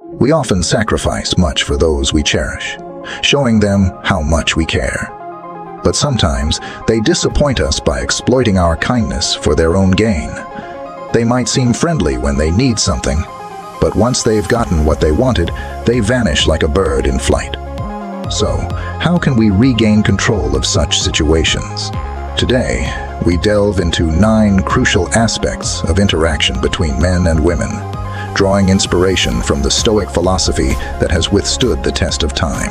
We often sacrifice much for those we cherish, showing them how much we care. But sometimes they disappoint us by exploiting our kindness for their own gain. They might seem friendly when they need something, but once they've gotten what they wanted, they vanish like a bird in flight. So, how can we regain control of such situations? Today, we delve into 9 crucial aspects of interaction between men and women, drawing inspiration from the Stoic philosophy that has withstood the test of time.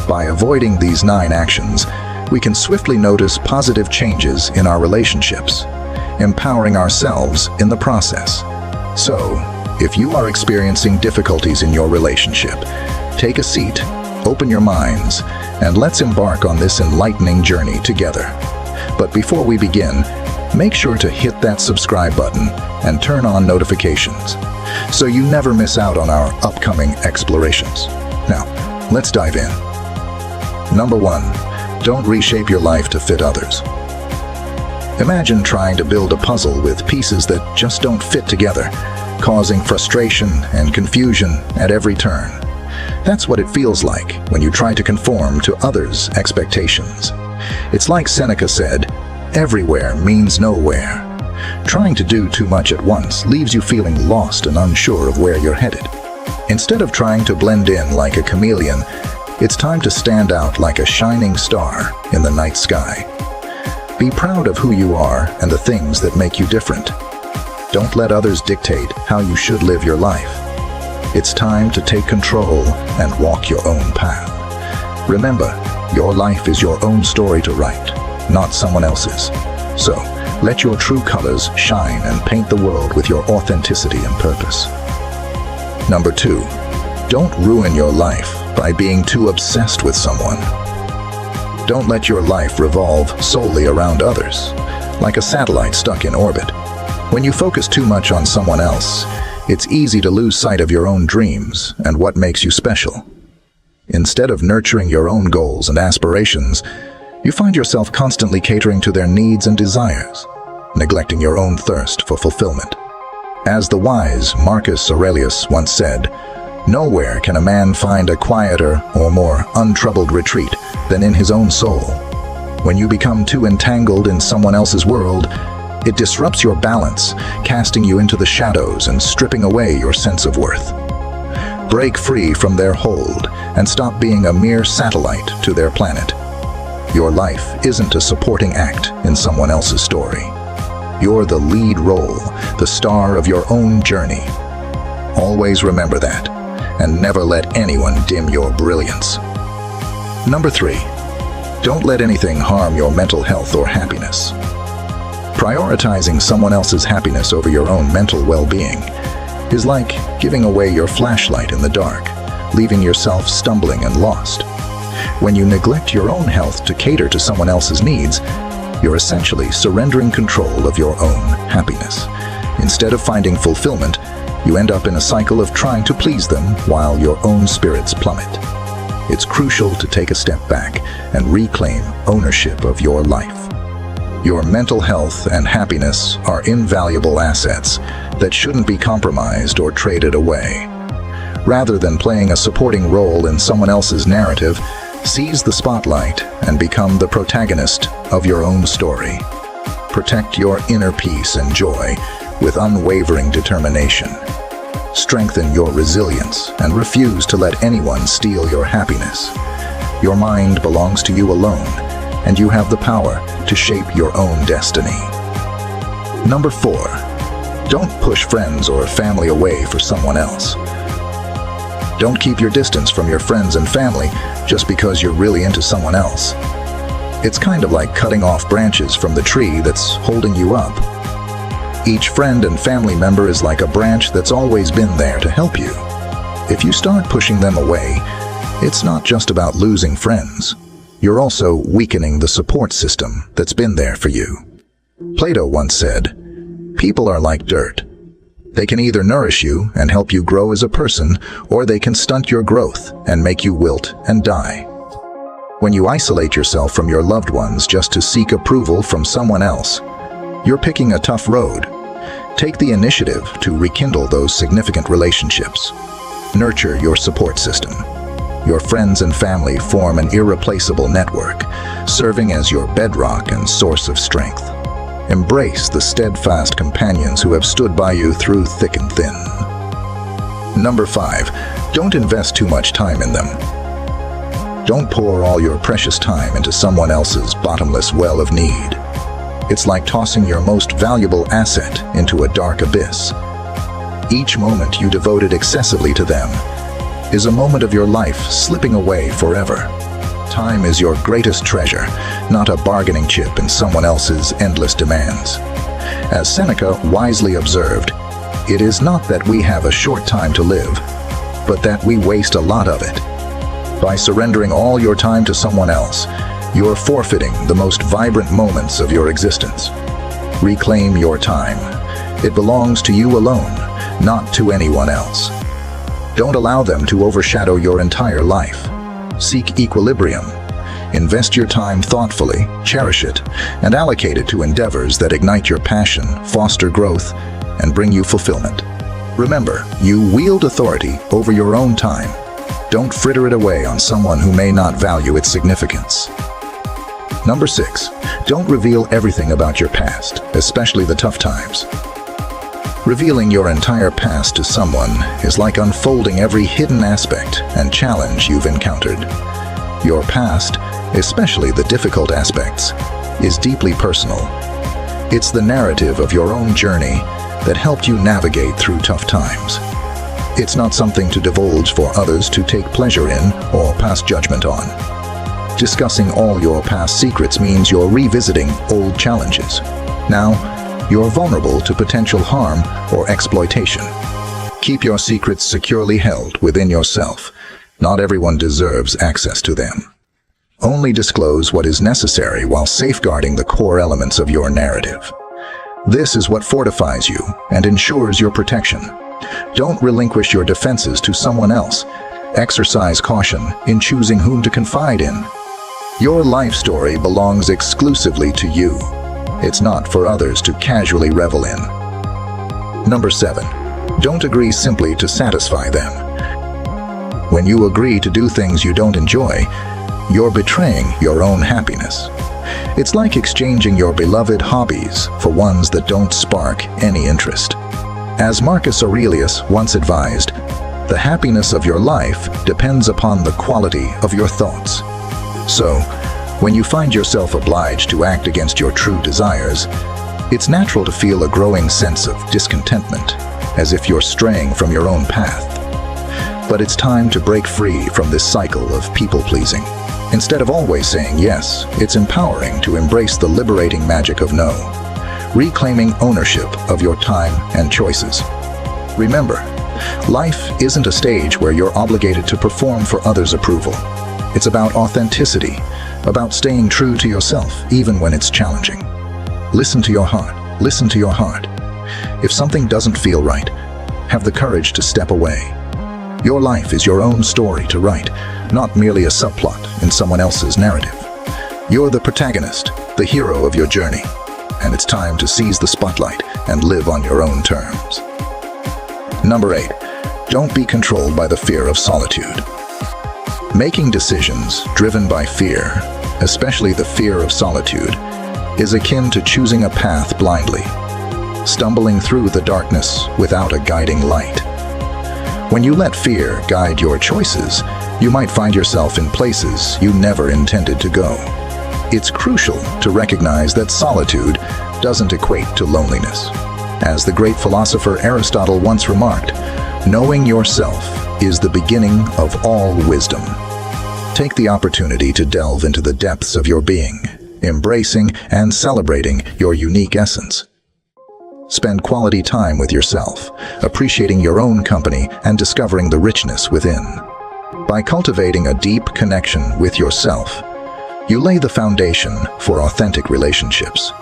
By avoiding these 9 actions, we can swiftly notice positive changes in our relationships, empowering ourselves in the process. So, if you are experiencing difficulties in your relationship, take a seat, open your minds, and let's embark on this enlightening journey together. But before we begin, make sure to hit that subscribe button and turn on notifications, so you never miss out on our upcoming explorations. Now, let's dive in. Number 1. Don't reshape your life to fit others. Imagine trying to build a puzzle with pieces that just don't fit together, causing frustration and confusion at every turn. That's what it feels like when you try to conform to others' expectations. It's like Seneca said, "Everywhere means nowhere." Trying to do too much at once leaves you feeling lost and unsure of where you're headed. Instead of trying to blend in like a chameleon, it's time to stand out like a shining star in the night sky. Be proud of who you are and the things that make you different. Don't let others dictate how you should live your life. It's time to take control and walk your own path. Remember, your life is your own story to write, not someone else's. So, let your true colors shine and paint the world with your authenticity and purpose. Number 2, don't ruin your life by being too obsessed with someone. Don't let your life revolve solely around others, like a satellite stuck in orbit. When you focus too much on someone else, it's easy to lose sight of your own dreams and what makes you special. Instead of nurturing your own goals and aspirations, you find yourself constantly catering to their needs and desires, neglecting your own thirst for fulfillment. As the wise Marcus Aurelius once said, "Nowhere can a man find a quieter or more untroubled retreat than in his own soul." When you become too entangled in someone else's world, it disrupts your balance, casting you into the shadows and stripping away your sense of worth. Break free from their hold and stop being a mere satellite to their planet. Your life isn't a supporting act in someone else's story. You're the lead role, the star of your own journey. Always remember that, and never let anyone dim your brilliance. Number 3, don't let anything harm your mental health or happiness. Prioritizing someone else's happiness over your own mental well-being is like giving away your flashlight in the dark, leaving yourself stumbling and lost. When you neglect your own health to cater to someone else's needs, you're essentially surrendering control of your own happiness. Instead of finding fulfillment, you end up in a cycle of trying to please them while your own spirits plummet. It's crucial to take a step back and reclaim ownership of your life. Your mental health and happiness are invaluable assets that shouldn't be compromised or traded away. Rather than playing a supporting role in someone else's narrative, seize the spotlight and become the protagonist of your own story. Protect your inner peace and joy with unwavering determination. Strengthen your resilience and refuse to let anyone steal your happiness. Your mind belongs to you alone, and you have the power to shape your own destiny. Number 4, don't push friends or family away for someone else. Don't keep your distance from your friends and family just because you're really into someone else. It's kind of like cutting off branches from the tree that's holding you up. Each friend and family member is like a branch that's always been there to help you. If you start pushing them away, it's not just about losing friends. You're also weakening the support system that's been there for you. Plato once said, "People are like dirt. They can either nourish you and help you grow as a person, or they can stunt your growth and make you wilt and die." When you isolate yourself from your loved ones just to seek approval from someone else, you're picking a tough road. Take the initiative to rekindle those significant relationships. Nurture your support system. Your friends and family form an irreplaceable network, serving as your bedrock and source of strength. Embrace the steadfast companions who have stood by you through thick and thin. Number 5. Don't invest too much time in them. Don't pour all your precious time into someone else's bottomless well of need. It's like tossing your most valuable asset into a dark abyss. Each moment you devoted excessively to them is a moment of your life slipping away forever. Time is your greatest treasure, not a bargaining chip in someone else's endless demands. As Seneca wisely observed, it is not that we have a short time to live, but that we waste a lot of it. By surrendering all your time to someone else, you're forfeiting the most vibrant moments of your existence. Reclaim your time. It belongs to you alone, not to anyone else. Don't allow them to overshadow your entire life. Seek equilibrium. Invest your time thoughtfully, cherish it, and allocate it to endeavors that ignite your passion, foster growth, and bring you fulfillment. Remember, you wield authority over your own time. Don't fritter it away on someone who may not value its significance. Number 6. Don't reveal everything about your past, especially the tough times. Revealing your entire past to someone is like unfolding every hidden aspect and challenge you've encountered. Your past, especially the difficult aspects, is deeply personal. It's the narrative of your own journey that helped you navigate through tough times. It's not something to divulge for others to take pleasure in or pass judgment on. Discussing all your past secrets means you're revisiting old challenges. Now, you're vulnerable to potential harm or exploitation. Keep your secrets securely held within yourself. Not everyone deserves access to them. Only disclose what is necessary while safeguarding the core elements of your narrative. This is what fortifies you and ensures your protection. Don't relinquish your defenses to someone else. Exercise caution in choosing whom to confide in. Your life story belongs exclusively to you. It's not for others to casually revel in. Number 7. Don't agree simply to satisfy them. When you agree to do things you don't enjoy, you're betraying your own happiness. It's like exchanging your beloved hobbies for ones that don't spark any interest. As Marcus Aurelius once advised, the happiness of your life depends upon the quality of your thoughts. So, when you find yourself obliged to act against your true desires, it's natural to feel a growing sense of discontentment, as if you're straying from your own path. But it's time to break free from this cycle of people-pleasing. Instead of always saying yes, it's empowering to embrace the liberating magic of no, reclaiming ownership of your time and choices. Remember, life isn't a stage where you're obligated to perform for others' approval. It's about authenticity, about staying true to yourself even when it's challenging. Listen to your heart. Listen to your heart. If something doesn't feel right, have the courage to step away. Your life is your own story to write, not merely a subplot in someone else's narrative. You're the protagonist, the hero of your journey, and it's time to seize the spotlight and live on your own terms. Number 8. Don't be controlled by the fear of solitude. Making decisions driven by fear, especially the fear of solitude, is akin to choosing a path blindly, stumbling through the darkness without a guiding light. When you let fear guide your choices, you might find yourself in places you never intended to go. It's crucial to recognize that solitude doesn't equate to loneliness. As the great philosopher Aristotle once remarked, knowing yourself is the beginning of all wisdom. Take the opportunity to delve into the depths of your being, embracing and celebrating your unique essence. Spend quality time with yourself, appreciating your own company and discovering the richness within. By cultivating a deep connection with yourself, you lay the foundation for authentic relationships.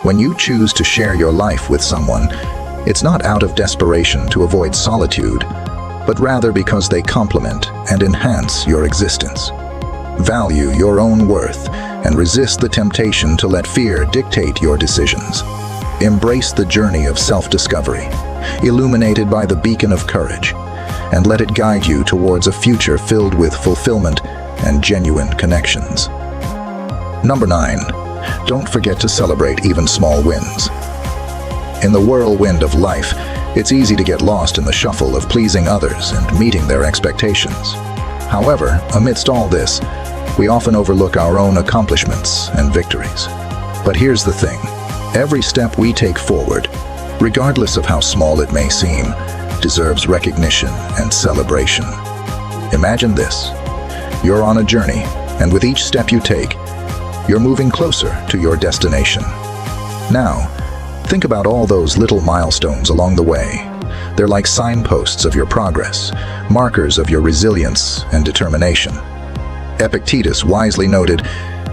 When you choose to share your life with someone, it's not out of desperation to avoid solitude, but rather because they complement and enhance your existence. Value your own worth and resist the temptation to let fear dictate your decisions. Embrace the journey of self-discovery, illuminated by the beacon of courage. and let it guide you towards a future filled with fulfillment and genuine connections. Number 9. Don't forget to celebrate even small wins. In the whirlwind of life, it's easy to get lost in the shuffle of pleasing others and meeting their expectations. However, amidst all this, we often overlook our own accomplishments and victories. But here's the thing. Every step we take forward, regardless of how small it may seem, deserves recognition and celebration. Imagine this. You're on a journey, and with each step you take, you're moving closer to your destination. Now, think about all those little milestones along the way. They're like signposts of your progress, markers of your resilience and determination. Epictetus wisely noted,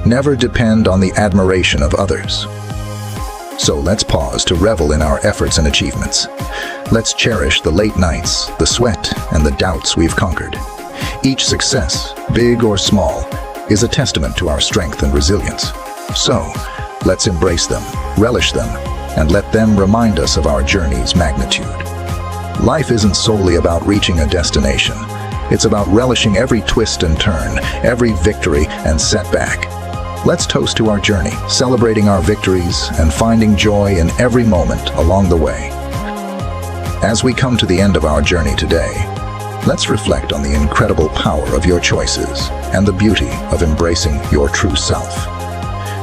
"Never depend on the admiration of others." So let's pause to revel in our efforts and achievements. Let's cherish the late nights, the sweat, and the doubts we've conquered. Each success, big or small, is a testament to our strength and resilience. So, let's embrace them, relish them, and let them remind us of our journey's magnitude. Life isn't solely about reaching a destination. It's about relishing every twist and turn, every victory and setback. Let's toast to our journey, celebrating our victories and finding joy in every moment along the way. As we come to the end of our journey today, let's reflect on the incredible power of your choices and the beauty of embracing your true self.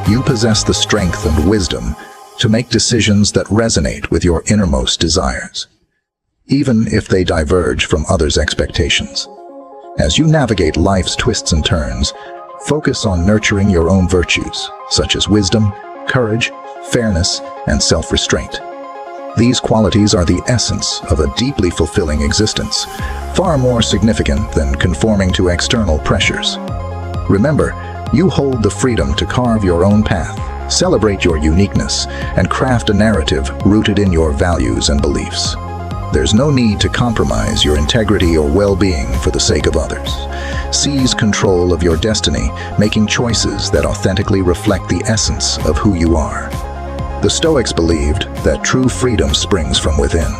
You possess the strength and wisdom to make decisions that resonate with your innermost desires, even if they diverge from others' expectations. As you navigate life's twists and turns, focus on nurturing your own virtues, such as wisdom, courage, fairness, and self-restraint. These qualities are the essence of a deeply fulfilling existence, far more significant than conforming to external pressures. Remember, you hold the freedom to carve your own path, celebrate your uniqueness, and craft a narrative rooted in your values and beliefs. There's no need to compromise your integrity or well-being for the sake of others. Seize control of your destiny, making choices that authentically reflect the essence of who you are. The Stoics believed that true freedom springs from within,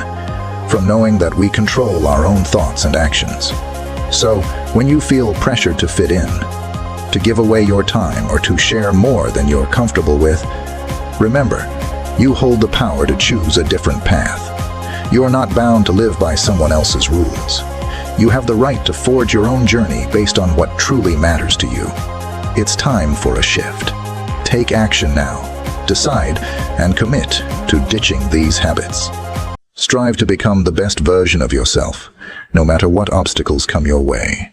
from knowing that we control our own thoughts and actions. So, when you feel pressured to fit in, to give away your time, or to share more than you're comfortable with, remember, you hold the power to choose a different path. You are not bound to live by someone else's rules. You have the right to forge your own journey based on what truly matters to you. It's time for a shift. Take action now. Decide and commit to ditching these habits. Strive to become the best version of yourself, no matter what obstacles come your way.